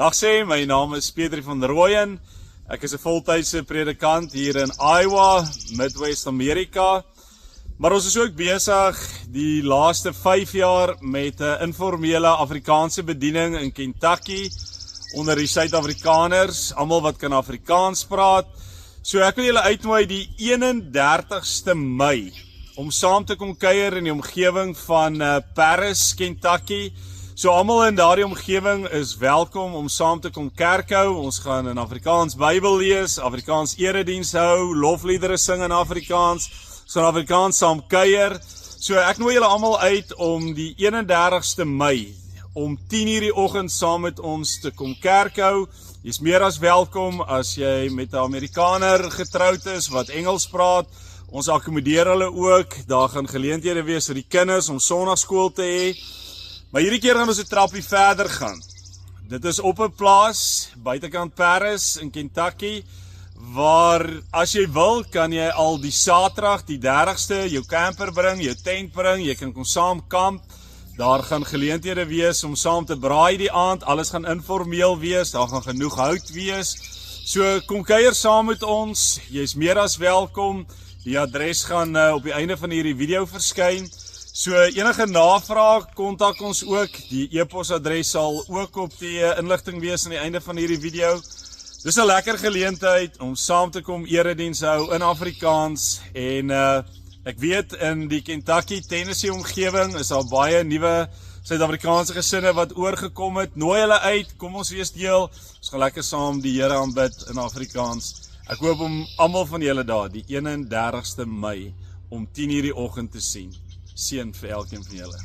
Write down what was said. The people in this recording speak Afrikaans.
Dag sê, my naam is Petrie van der Rooyen. Ek is 'n voltydse predikant hier in Iowa, Midwest Amerika. Maar ons is ook besig die laaste 5 jaar met 'n informele Afrikaanse bediening in Kentucky onder die Suid-Afrikaners, almal wat kan Afrikaans praat. So ek wil julle uitnooi die 31ste Mei om saam te kom kuier in die omgewing van Paris, Kentucky. So almal in daardie omgewing is welkom om saam te kom kerk hou. Ons gaan in Afrikaans Bybel lees, Afrikaans erediens hou, lofliedere sing in Afrikaans, ons gaan Afrikaans saam kuier. So ek nooi julle almal uit om die 31ste Mei om 10:00 die oggend saam met ons te kom kerk hou. Jy's meer as welkom as jy met 'n Amerikaner getroud is wat Engels praat. Ons akkommodeer hulle ook. Daar gaan geleenthede wees vir die kinders om sonnaarskool te hê. Maar hierdie keer gaan ons 'n trappie verder gaan. Dit is op 'n plaas buitekant Paris in Kentucky waar as jy wil kan jy al die Saterdag die 30ste jou camper bring, jou tent bring, jy kan kom saam kamp. Daar gaan geleenthede wees om saam te braai die aand. Alles gaan informeel wees, daar gaan genoeg hout wees. So kom kuier saam met ons. Jy's meer as welkom. Die adres gaan op die einde van hierdie video verskyn. So enige navraag, kontak ons ook. Die e-posadres sal ook op die inligting wees aan die einde van hierdie video. Dis 'n lekker geleentheid om saam te kom erediens hou in Afrikaans en ek weet in die Kentucky, Tennessee omgewing is daar baie nuwe Suid-Afrikaanse gesinne wat oorgekom het. Nooi hulle uit, kom ons wees deel. Ons gaan lekker saam die Here aanbid in Afrikaans. Ek hoop om almal van julle daar die 31ste Mei om 10:00 die oggend te sien. Seën vir elkeen van julle.